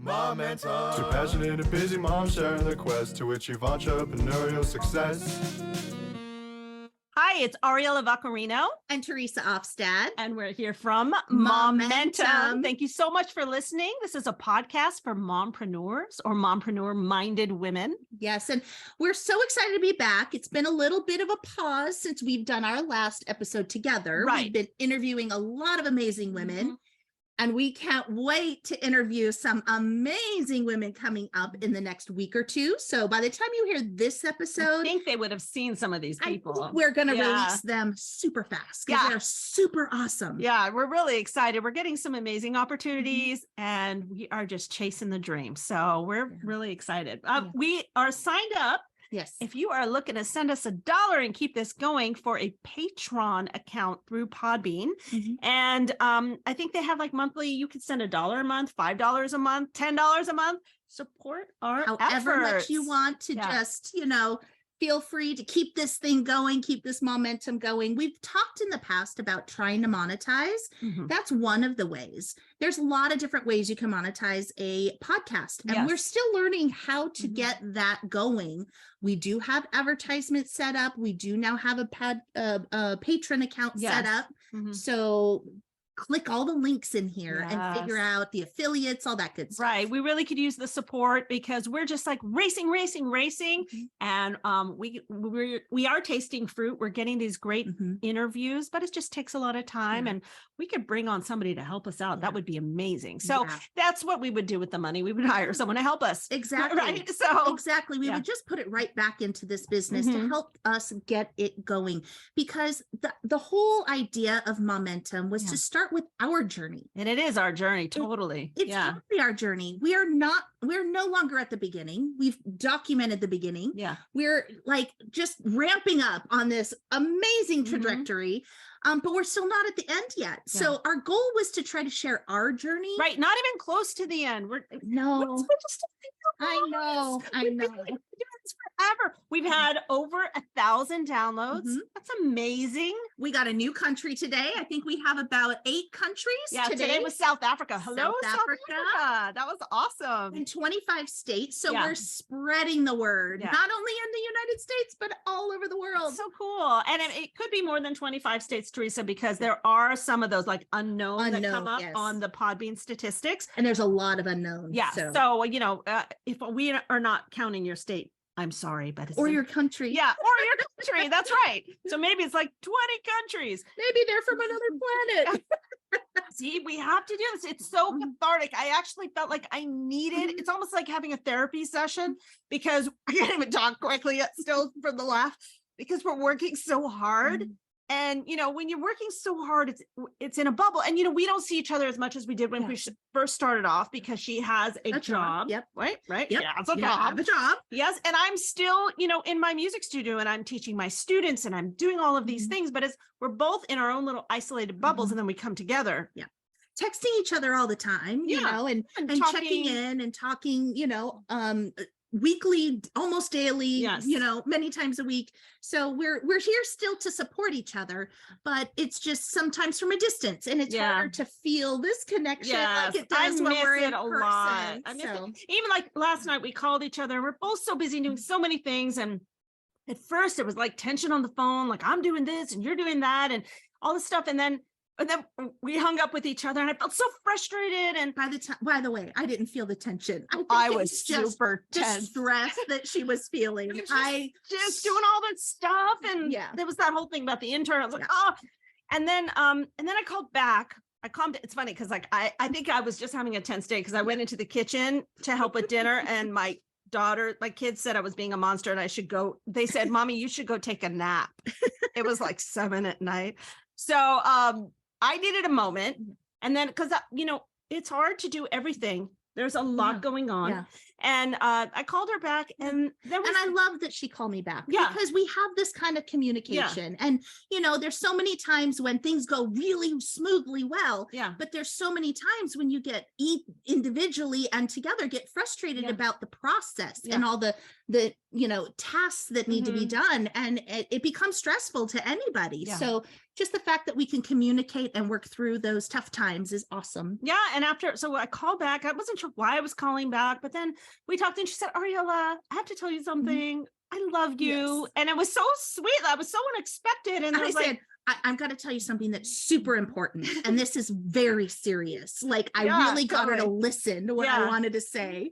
Momentum. Two passionate and busy moms sharing their quest to achieve entrepreneurial success. Hi, it's Ariella Vaccarino. And Teresa Ofstad. And we're here from Momentum. Thank you so much for listening. This is a podcast for mompreneurs or mompreneur-minded women. Yes, and we're so excited to be back. It's been a little bit of a pause since we've done our last episode together. Right. We've been interviewing a lot of amazing women. And we can't wait to interview some amazing women coming up in the next week or two. So by the time you hear this episode, I think they would have seen some of these people. We're going to release them super fast because they're super awesome. Yeah, we're really excited. We're getting some amazing opportunities and we are just chasing the dream. So we're really excited. We are signed up. Yes. If you are looking to send us $1 and keep this going for a Patreon account through Podbean. And I think they have like monthly, you can send $1 a month, $5 a month, $10 a month, support our however efforts. Much you want to just, feel free to keep this thing going, keep this momentum going. We've talked in the past about trying to monetize. That's one of the ways. There's a lot of different ways you can monetize a podcast, and we're still learning how to get that going. We do have advertisements set up. We do now have a patron account set up. So click all the links in here and figure out the affiliates, all that good stuff. Right. We really could use the support because we're just like racing. And we are tasting fruit. We're getting these great interviews, but it just takes a lot of time and we could bring on somebody to help us out. That would be amazing. So that's what we would do with the money. We would hire someone to help us. Exactly. Right. So exactly. We would just put it right back into this business to help us get it going, because the whole idea of Momentum was to start with our journey. And it is our journey. Totally. It's totally our journey. We're no longer at the beginning. We've documented the beginning. We're like just ramping up on this amazing trajectory. But we're still not at the end yet. So our goal was to try to share our journey. Right. Not even close to the end. We're just I know. We've been doing this forever. We've had over 1,000 downloads. That's amazing. We got a new country today. I think we have about 8 countries today was South Africa. Hello, South Africa. That was awesome. In 25 states. So we're spreading the word, not only in the United States, but all over the world. That's so cool. And it could be more than 25 states, Teresa, because there are some of those like unknown that come up on the Podbean statistics. And there's a lot of unknowns. Yeah. So if we are not counting your state, I'm sorry, but it's your country. Yeah, or your country. That's right. So maybe it's like 20 countries. Maybe they're from another planet. See, we have to do this. It's so cathartic. I actually felt like I needed, it's almost like having a therapy session, because I can't even talk quickly yet still from the laugh, because we're working so hard. And, when you're working so hard, it's in a bubble. And, we don't see each other as much as we did when we first started off, because she has a job. Yep. Right. Yep. Yeah, it's a job. I have a job. Yes. And I'm still, in my music studio, and I'm teaching my students and I'm doing all of these things, but we're both in our own little isolated bubbles, and then we come together. Yeah. Texting each other all the time, and checking in and talking, weekly, almost daily, many times a week. So we're here still to support each other, but it's just sometimes from a distance, and it's harder to feel this connection like it does when we're in person. I miss it. Even like last night, we called each other. We're both so busy doing so many things, and at first it was like tension on the phone, like I'm doing this and you're doing that and all this stuff, and then we hung up with each other, and I felt so frustrated. And by the way, I didn't feel the tension. I was super tense. The stress that she was feeling. I just doing all that stuff. And there was that whole thing about the intern. I was like, and then I called back. It's funny, because like, I think I was just having a tense day, because I went into the kitchen to help with dinner, and my kids said I was being a monster and I should go. They said, Mommy, you should go take a nap. It was like 7 p.m. So, I needed a moment, and then because it's hard to do everything. There's a lot going on, and I called her back, and I love that she called me back, because we have this kind of communication, and there's so many times when things go really smoothly well, but there's so many times when you get individually and together get frustrated about the process and all the tasks that need to be done, and it becomes stressful to anybody. So just the fact that we can communicate and work through those tough times is awesome. Yeah. And so I called back. I wasn't sure why I was calling back, but then we talked and she said, Ariella, I have to tell you something. I love you. Yes. And it was so sweet. That was so unexpected. And I said, I've got to tell you something that's super important. And this is very serious. Like I really got her to listen to what I wanted to say.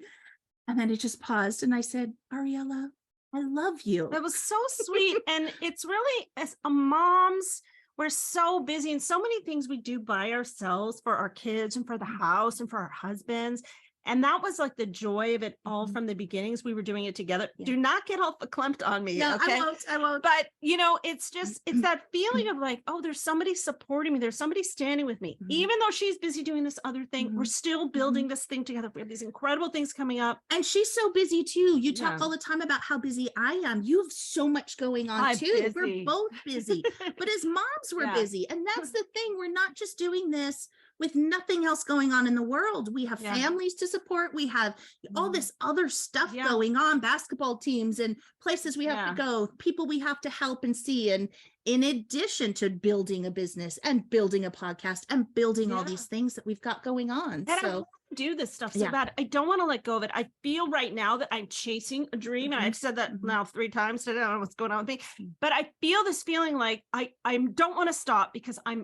And then it just paused. And I said, Ariella, I love you. That was so sweet. And it's really, as a moms, we're so busy and so many things we do by ourselves for our kids and for the house and for our husbands. And that was like the joy of it all from the beginnings. We were doing it together. Do not get all verklempt on me. No, okay? I won't. But it's just, it's that feeling of like, oh, there's somebody supporting me. There's somebody standing with me. Even though she's busy doing this other thing, we're still building this thing together. We have these incredible things coming up. And she's so busy too. You talk all the time about how busy I am. You have so much going on too. We're both busy, but as moms, we're busy. And that's the thing. We're not just doing this with nothing else going on in the world. We have families to support. We have all this other stuff going on, basketball teams and places we have to go, people we have to help and see. And in addition to building a business and building a podcast and building all these things that we've got going on. And I want to do this stuff so bad. I don't want to let go of it. I feel right now that I'm chasing a dream. And I've said that now 3 times today. I don't know what's going on with me, but I feel this feeling like I don't want to stop because I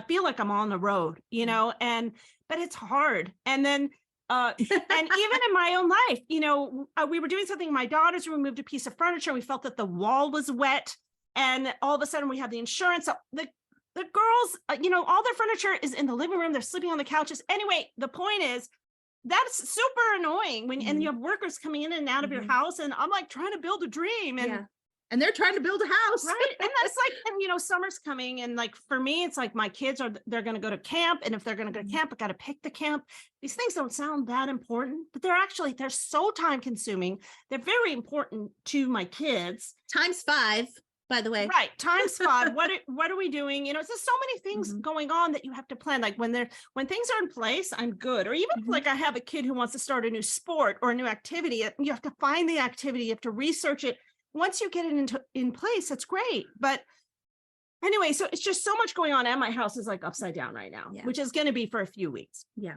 feel like I'm on the road, but it's hard. And then and even in my own life, we were doing something in my daughter's room, moved a piece of furniture. We felt that the wall was wet. And all of a sudden we have the insurance. So the girls, all their furniture is in the living room. They're sleeping on the couches. Anyway, the point is that's super annoying and you have workers coming in and out of your house. And I'm like trying to build a dream. And they're trying to build a house. Right. And that's like, and summer's coming. And like, for me, it's like my kids they're going to go to camp. And if they're going to go to camp, I got to pick the camp. These things don't sound that important, but they're so time consuming. They're very important to my kids. Times 5. By the way, right. Times 5. What are we doing? There's so many things going on that you have to plan. Like when things are in place, I'm good. Or even if, like I have a kid who wants to start a new sport or a new activity, you have to find the activity, you have to research it. Once you get it in place, that's great. But anyway, so it's just so much going on. And my house is like upside down right now, which is going to be for a few weeks. Yeah.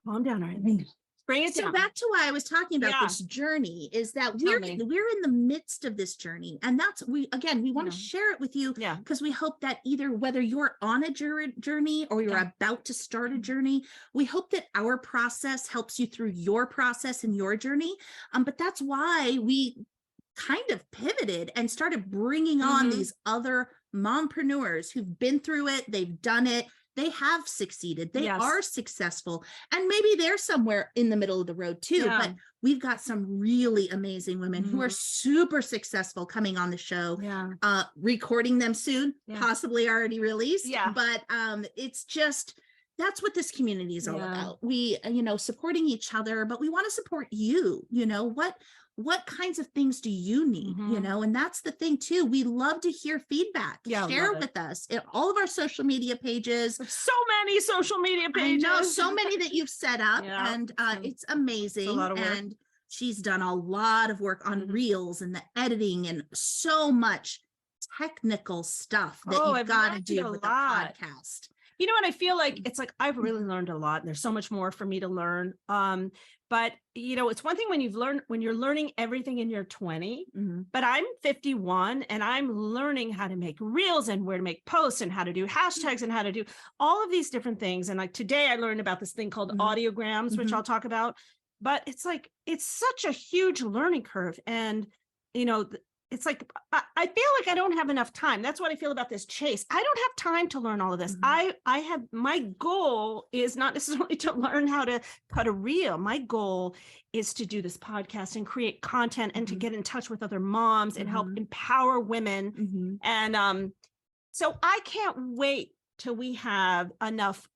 Calm down, all right? Bring it down. So back to why I was talking about this journey is that we're in the midst of this journey. And that's, we want to share it with you because we hope that whether you're on a journey or you're about to start a journey, we hope that our process helps you through your process and your journey. But that's why we kind of pivoted and started bringing on these other mompreneurs who've been through it. They've done it. They have succeeded. They are successful. And maybe they're somewhere in the middle of the road too. But we've got some really amazing women who are super successful coming on the show, recording them soon, possibly already released. But it's just, that's what this community is all about. We, supporting each other, but we want to support you. What kinds of things do you need, and that's the thing too. We love to hear feedback. Share with us in all of our social media pages. So many social media pages. I know, so many that you've set up and it's amazing. It's a lot of work. And she's done a lot of work on reels and the editing and so much technical stuff that you've got to do with the podcast. And I feel like it's like I've really learned a lot and there's so much more for me to learn. But it's one thing when you're learning everything in your 20, but I'm 51 and I'm learning how to make reels and where to make posts and how to do hashtags and how to do all of these different things. And like today I learned about this thing called audiograms, which I'll talk about, but it's like, it's such a huge learning curve. And, it's like, I feel like I don't have enough time. That's what I feel about this chase. I don't have time to learn all of this. My goal is not necessarily to learn how to cut a reel. My goal is to do this podcast and create content and to get in touch with other moms and help empower women. And so I can't wait till we have enough,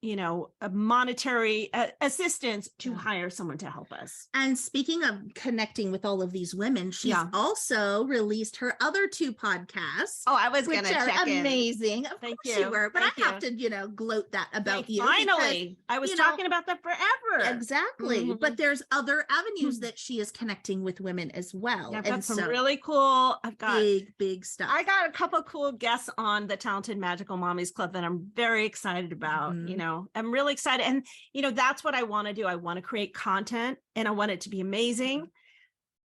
monetary assistance to hire someone to help us. And speaking of connecting with all of these women, she's also released her other 2 podcasts. Oh, I was which going to are check amazing. in. Of Thank course you. you were, but Thank I have to, gloat that about you. Finally, I was talking about that forever. Exactly. But there's other avenues that she is connecting with women as well. Yeah, I've got and some so really cool. I've got big stuff. I got a couple of cool guests on the Talented Magical Mommies Club that I'm very excited about. I'm really excited. And, that's what I want to do. I want to create content and I want it to be amazing.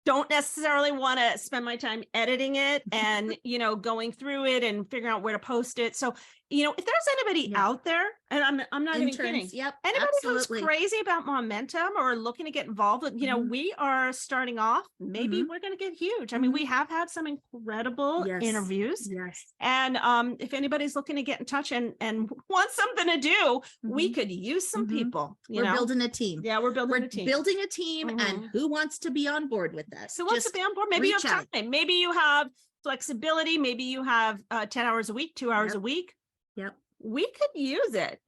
Don't necessarily want to spend my time editing it and, going through it and figuring out where to post it. So, if there's anybody out there, and I'm not even kidding. Yep. Anybody absolutely. who's crazy about momentum or looking to get involved with, we are starting off, maybe we're going to get huge. I mean, we have had some incredible interviews. Yes. And if anybody's looking to get in touch and wants something to do, we could use some people. We're building a team. Yeah, we're building a team. Building a team, and who wants to be on board with us? Who wants to be on board? Maybe you have time. Maybe you have flexibility. Maybe you have 10 hours a week, 2 hours a week. Yep. We could use it,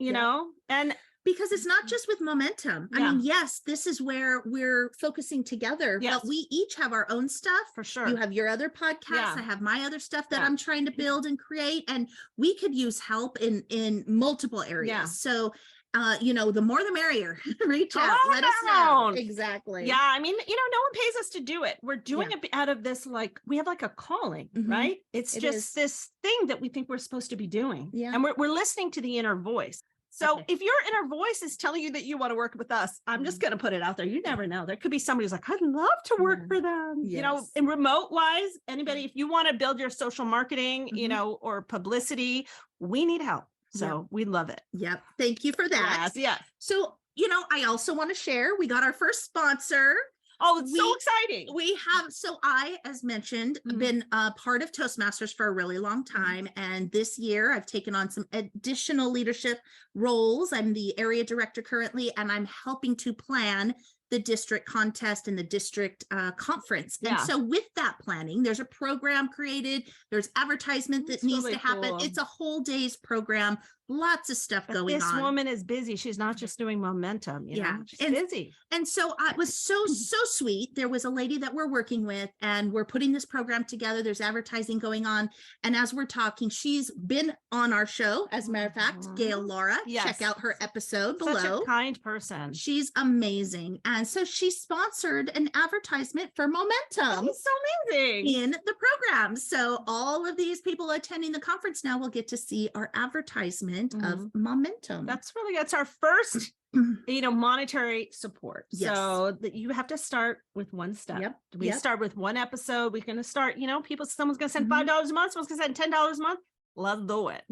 and because it's not just with momentum. I mean, yes, this is where we're focusing together, but we each have our own stuff. For sure. You have your other podcasts. I have my other stuff that I'm trying to build and create, and we could use help in multiple areas. So the more the merrier. Reach out, let us know. Exactly. Yeah, I mean, no one pays us to do it. We're doing it out of this, we have like a calling, right? It's just this thing that we think we're supposed to be doing. Yeah. And we're listening to the inner voice. So if your inner voice is telling you that you want to work with us, I'm just going to put it out there. You never know. There could be somebody who's like, I'd love to work for them. And remote wise, anybody, if you want to build your social marketing, or publicity, we need help. So we love it. Yep. Thank you for that. Yes. So, I also want to share, we got our first sponsor. Oh, it's so exciting. We have, so I, as mentioned, been a part of Toastmasters for a really long time. And this year I've taken on some additional leadership roles. I'm the area director currently, and I'm helping to plan the district contest and the district conference. And so with that planning, there's a program created, there's advertisement that needs to happen. Cool. It's a whole day's program, lots of stuff going on. This woman is busy. She's not just doing momentum, she's busy. And so it was so sweet. There was a lady that we're working with, and we're putting this program together. There's advertising going on. And as we're talking, she's been on our show, as a matter of fact, Gail Laura. Check out her episode below. Such a kind person. She's amazing. And so she sponsored an advertisement for momentum. That's so amazing. In the program. So all of these people attending the conference now will get to see our advertisement of momentum. That's our first monetary support. So that you have to start with one step. We start with one episode. We're going to start, someone's going to send $5 a month, someone's going to send $10 a month. Let's do it.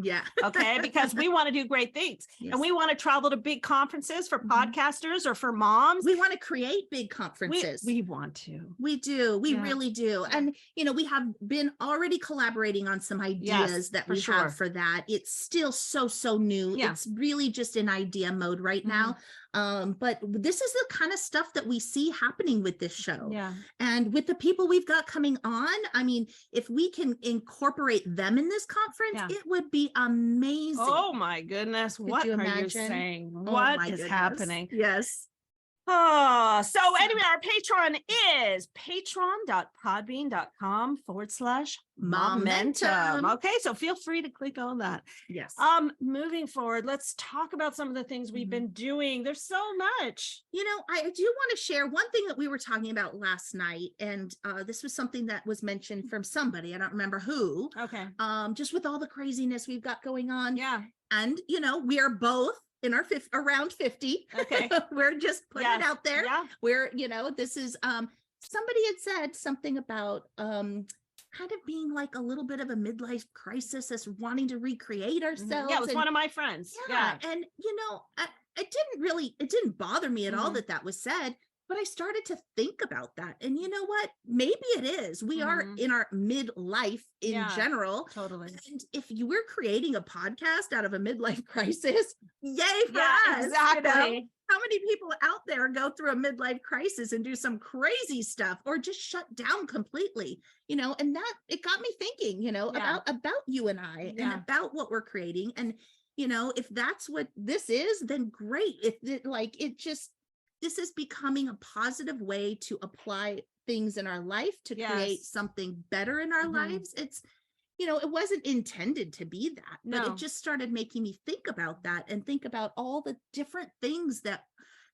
Okay. Because we want to do great things, and we want to travel to big conferences for podcasters or for moms. We want to create big conferences. We want to. We do. We really do. And, we have been already collaborating on some ideas that we have for that. It's still so new. It's really just in idea mode right now. But this is the kind of stuff that we see happening with this show. And with the people we've got coming on, I mean, if we can incorporate them in this conference, it would be amazing. Oh my goodness. What are you saying? What is happening? Yes. Oh, so anyway, our Patreon is patreon.podbean.com/momentum. Okay, so feel free to click on that. Yes. Moving forward, let's talk about some of the things we've been doing. There's so much. I do want to share one thing that we were talking about last night, and this was something that was mentioned from somebody. I don't remember who. Okay. Just with all the craziness we've got going on. Yeah. And we are both in our around 50. Okay. We're just putting it out there. Yeah. We're, this is somebody had said something about kind of being like a little bit of a midlife crisis, as wanting to recreate ourselves. Yeah, it was one of my friends. Yeah. And it didn't bother me at all that was said. But I started to think about that. And you know what? Maybe it is. We are in our midlife in general. Totally. And if you were creating a podcast out of a midlife crisis, yay for us. Exactly. How many people out there go through a midlife crisis and do some crazy stuff, or just shut down completely, and that it got me thinking, about you and I and about what we're creating. And you know, if that's what this is, then great. If it, like, it just, this is becoming a positive way to apply things in our life to create Yes. something better in our Mhm. lives. It's, you know, it wasn't intended to be that, but No. it just started making me think about that and think about all the different things that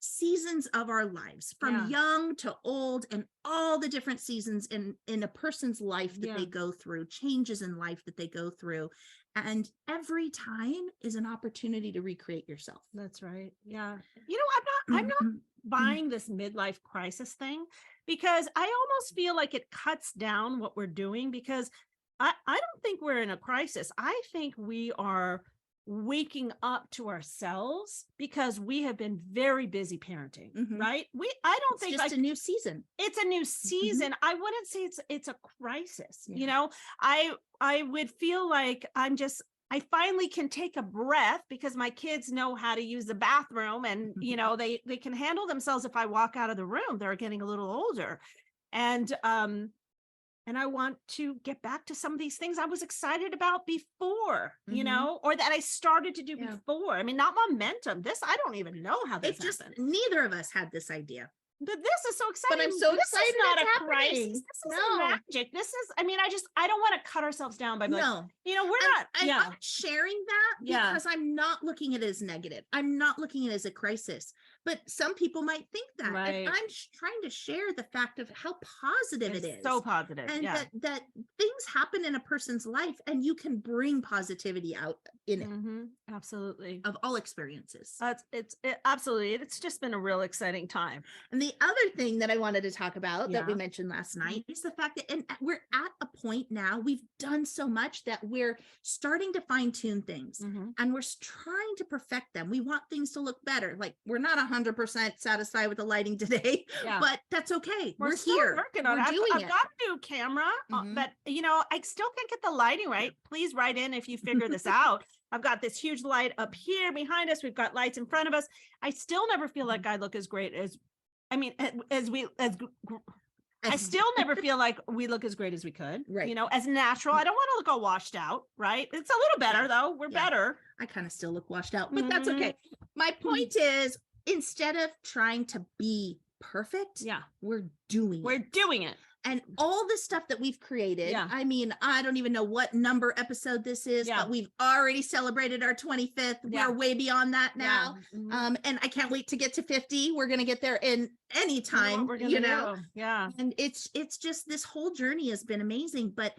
seasons of our lives, from Yeah. young to old, and all the different seasons in a person's life that Yeah. they go through, changes in life that they go through. And every time is an opportunity to recreate yourself. That's right. Yeah. You know, I'm not buying this midlife crisis thing, because I almost feel like it cuts down what we're doing, because I don't think we're in a crisis. I think we are waking up to ourselves, because we have been very busy parenting, Mhm. right? I don't It's think just like a new season. it's a new season. I wouldn't say it's a crisis. Yeah. You know, I would feel like I finally can take a breath, because my kids know how to use the bathroom, and you know, they can handle themselves if I walk out of the room. They're getting a little older. And I want to get back to some of these things I was excited about before, you Mhm. know, or that I started to do Yeah. before. I mean, not momentum. This, I don't even know how this It just, happened. neither of us had this idea. But this is so exciting. I'm so This excited is not it's a crisis. happening. This is No. magic. This is, I mean, I don't want to cut ourselves down by like, No. you know, we're And not, I'm not sharing that Yeah. because I'm not looking at it as negative. I'm not looking at it as a crisis, but some people might think that. Right. And I'm trying to share the fact of how positive it It's is. so positive. And Yeah. that things happen in a person's life and you can bring positivity out in it, Absolutely. of all experiences. Absolutely. It's just been a real exciting time. And the other thing that I wanted to talk about that we Yeah. mentioned last night is the fact that, and we're at a point now, we've done so much that we're starting to fine tune things and we're trying to perfect them. We want things to look better. Like, we're not 100% satisfied with the lighting today, Yeah. but that's okay. We're still here. working on We're it. doing I've it. got a new camera, but you know, I still can't get the lighting right. Please write in if you figure this out. I've got this huge light up here behind us. We've got lights in front of us. I still never feel like I look as great as, I mean, I still never feel like we look as great as we could, Right. you know, as natural. I don't want to look all washed out, right? It's a little better though. We're better. I kind of still look washed out, but that's okay. My point is, instead of trying to be perfect, we're doing it. And all the stuff that we've created, Yeah. I mean, I don't even know what number episode this is, but we've already celebrated our 25th. Yeah. We're way beyond that now. Yeah. And I can't wait to get to 50. We're going to get there in any time, you know? Yeah. And it's just, this whole journey has been amazing, but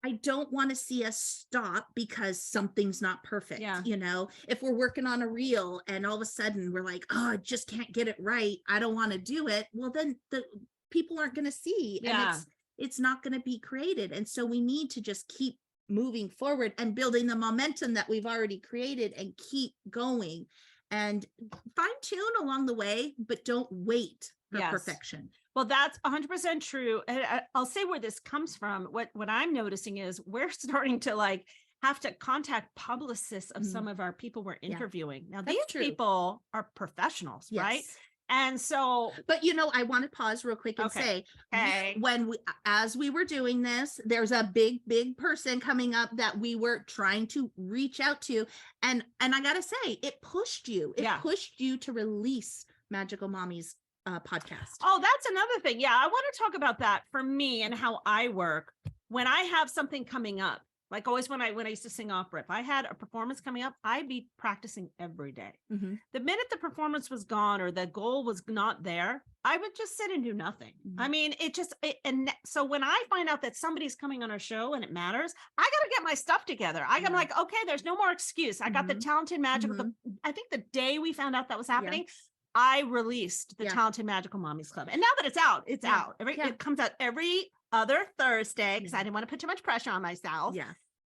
I don't want to see us stop because something's not perfect. Yeah. You know, if we're working on a reel and all of a sudden we're like, oh, I just can't get it right, I don't want to do it. Well, then the people aren't going to see, and it's not going to be created. And so we need to just keep moving forward and building the momentum that we've already created and keep going and fine tune along the way, but don't wait for perfection. Well, that's 100% true. And I'll say where this comes from. What I'm noticing is we're starting to like have to contact publicists of some of our people we're interviewing. Now, these people are professionals, right? And so, but you know, I want to pause real quick and say, when as we were doing this, there's a big person coming up that we were trying to reach out to. And I gotta say, it pushed you to release Magical Mommy's podcast. Oh, that's another thing. Yeah. I want to talk about that for me and how I work when I have something coming up. Like always when I used to sing opera, if I had a performance coming up, I'd be practicing every day. The minute the performance was gone or the goal was not there, I would just sit and do nothing. I mean, and so when I find out that somebody's coming on our show and it matters, I got to get my stuff together. I'm like, okay, there's no more excuse. I got the Talented Magical. I think the day we found out that was happening, I released the Talented Magical Mommies Club. And now that it's out, it's out. It comes out every other Thursday because I didn't want to put too much pressure on myself.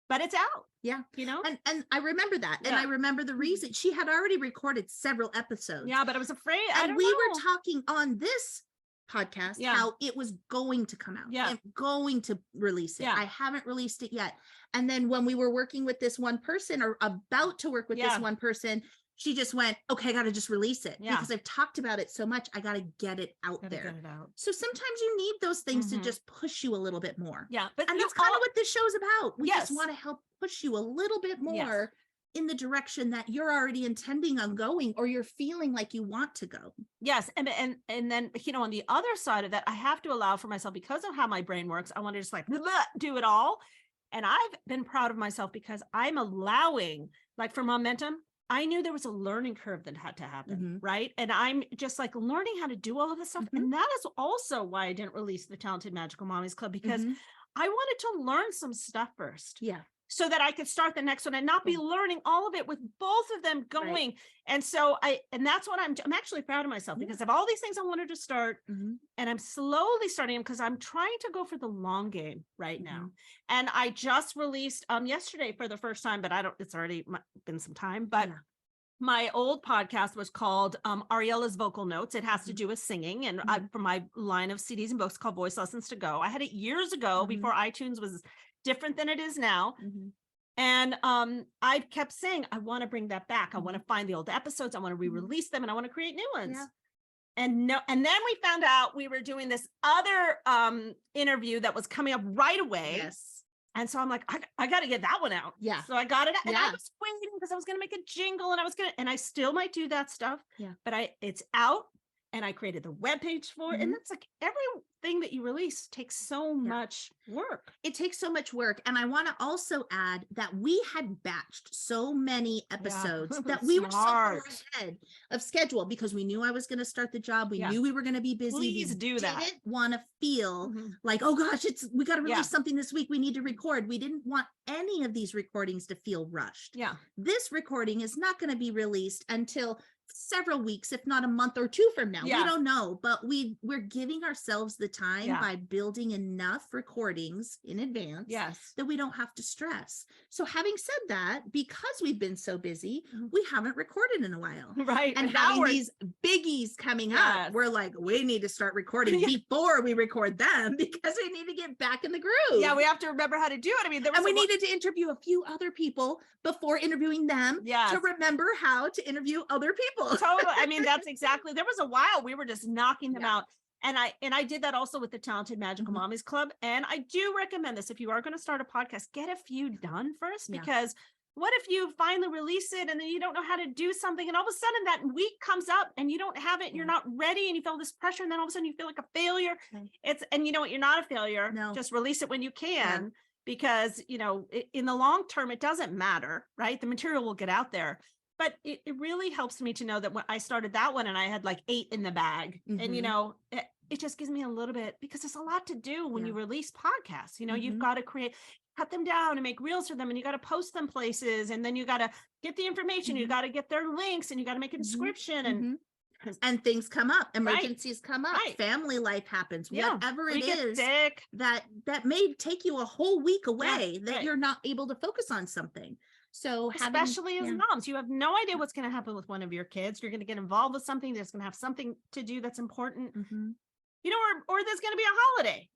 But it's out. You know? And I remember that. And I remember the reason. She had already recorded several episodes. Yeah, but I was afraid. And we were talking on this podcast how it was going to come out. I'm going to release it. I haven't released it yet. And then when we were working with this one person or about to work with this one person, she just went, okay, I got to just release it because I've talked about it so much. I got to get it out there. So sometimes you need those things to just push you a little bit more. But and that's kind of what this show is about. We just want to help push you a little bit more in the direction that you're already intending on going, or you're feeling like you want to go. Yes. And then, on the other side of that, I have to allow for myself, because of how my brain works, I want to just like do it all. And I've been proud of myself because I'm allowing, like for momentum, I knew there was a learning curve that had to happen, right? And I'm just like learning how to do all of this stuff. And that is also why I didn't release the Talented Magical Mommies Club, because I wanted to learn some stuff first. Yeah. So that I could start the next one and not be learning all of it with both of them going. Right. And so that's what I'm actually proud of myself, because of all these things I wanted to start, and I'm slowly starting them because I'm trying to go for the long game right now. And I just released yesterday for the first time, but it's already been some time, but my old podcast was called Ariella's Vocal Notes. It has to do with singing, and from my line of CDs and books called Voice Lessons to Go. I had it years ago before iTunes was different than it is now. And I kept saying, I want to bring that back. I want to find the old episodes. I want to re-release them, and I want to create new ones. And then we found out we were doing this other interview that was coming up right away. And so I'm like, I got to get that one out. So I got it out, and I was waiting because I was going to make a jingle, and I still might do that stuff. But it's out. And I created the webpage for it. And that's like everything that you release takes so much work. It takes so much work. And I want to also add that we had batched so many episodes that we were so far ahead of schedule, because we knew I was going to start the job. We knew we were going to be busy. Please do that. We didn't want to feel like, oh gosh, we got to release something this week. We need to record. We didn't want any of these recordings to feel rushed. This recording is not going to be released until several weeks, if not a month or two from now. We don't know, but we're giving ourselves the time by building enough recordings in advance that we don't have to stress. So having said that, because we've been so busy, we haven't recorded in a while. Right. And having these biggies coming up, we're like, we need to start recording before we record them, because we need to get back in the groove. Yeah, we have to remember how to do it. I mean, we needed to interview a few other people before interviewing them to remember how to interview other people. Totally. I mean, that's exactly, there was a while we were just knocking them out. And I did that also with the Talented Magical Mommies Club. And I do recommend this. If you are going to start a podcast, get a few done first, because what if you finally release it and then you don't know how to do something, and all of a sudden that week comes up and you don't have it, and you're not ready, and you feel this pressure, and then all of a sudden you feel like a failure. And you know what? You're not a failure. Just release it when you can. Because, in the long term, it doesn't matter, right? The material will get out there. But it really helps me to know that when I started that one and I had like 8 in the bag, and, it just gives me a little bit, because it's a lot to do when you release podcasts. You've got to cut them down and make reels for them, and you got to post them places, and then you got to get the information, you got to get their links, and you got to make a description, and things come up, emergencies come up, family life happens, whatever it is that may take you a whole week away, that you're not able to focus on something. So especially as moms, you have no idea what's going to happen with one of your kids. You're going to get involved with something that's going to have something to do that's important, or there's going to be a holiday,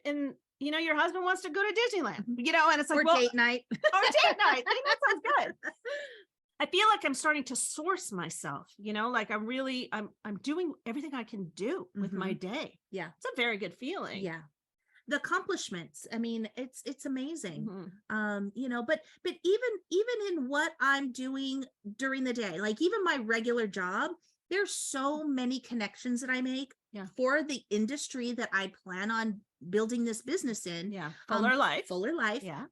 and your husband wants to go to Disneyland, and it's like, date night. Or date night. I think that sounds good. I feel like I'm starting to source myself, like I'm doing everything I can do with my day. It's a very good feeling. The accomplishments, I mean, it's amazing. But even in what I'm doing during the day, like even my regular job, there's so many connections that I make for the industry that I plan on building this business in. Fuller life.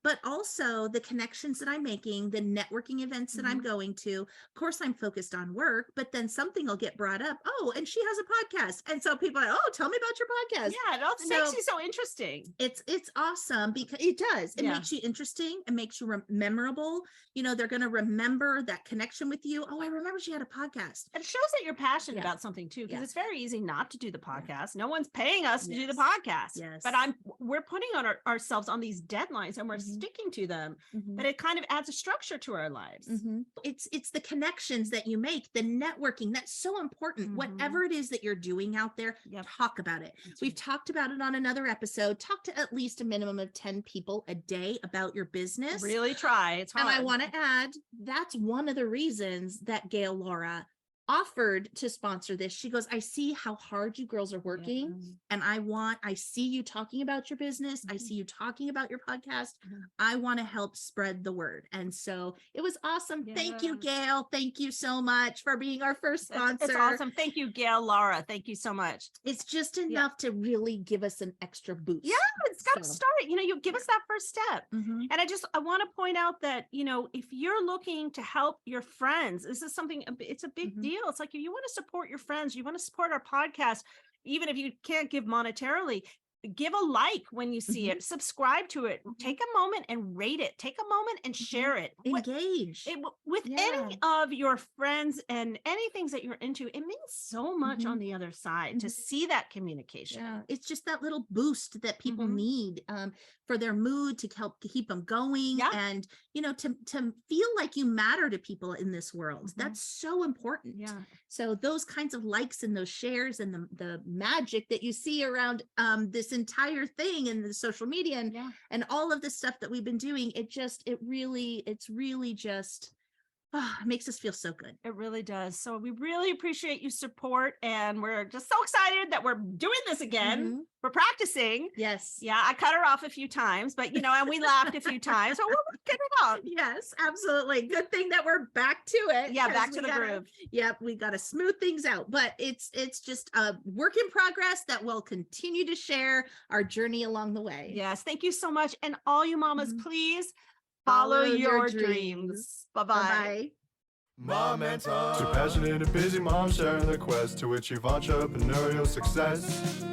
But also the connections that I'm making, the networking events that I'm going to. Of course, I'm focused on work, but then something will get brought up. Oh, and she has a podcast. And so people are like, oh, tell me about your podcast. It all makes you so interesting. It's awesome, because it does. It makes you interesting. It makes you memorable. They're going to remember that connection with you. Oh, I remember she had a podcast. It shows that you're passionate about something too, because it's very easy not to do the podcast. No one's paying us to do the podcast. But we're putting on ourselves on these deadlines, and we're sticking to them. But it kind of adds a structure to our lives. It's the connections that you make, the networking, that's so important. Whatever it is that you're doing out there, talk about it. We've talked about it on another episode. Talk to at least a minimum of 10 people a day about your business. Really try. It's hard. And I want to add, that's one of the reasons that Gail Laura offered to sponsor this. She goes, I see how hard you girls are working, and I see you talking about your business. I see you talking about your podcast. I want to help spread the word. And so it was awesome. Thank you, Gail. Thank you so much for being our first sponsor. It's awesome. Thank you, Gail, Laura. Thank you so much. It's just enough to really give us an extra boost. Yeah, it's got to start. You give us that first step. And I want to point out that, if you're looking to help your friends, this is something, it's a big deal. It's like, if you want to support your friends, you want to support our podcast, even if you can't give monetarily, give a like when you see it, subscribe to it, take a moment and rate it, take a moment and share it, engage with any of your friends and any things that you're into. It means so much on the other side to see that communication. It's just that little boost that people need for their mood, to help keep them going, and to feel like you matter to people in this world. That's so important. So those kinds of likes and those shares and the magic that you see around this entire thing in the social media and all of this stuff that we've been doing, it's really just it makes us feel so good. It really does. So we really appreciate your support, and we're just so excited that we're doing this again. We're practicing. Yes. Yeah, I cut her off a few times, but and we laughed a few times, so we're working it out. Yes, absolutely. Good thing that we're back to it. Yeah, back to the groove. Yep, we got to smooth things out, but it's just a work in progress that we'll continue to share our journey along the way. Yes, thank you so much. And all you mamas, please follow your dreams. Bye-bye. Mom and Tom. Two passionate and busy moms sharing the quest to achieve entrepreneurial success.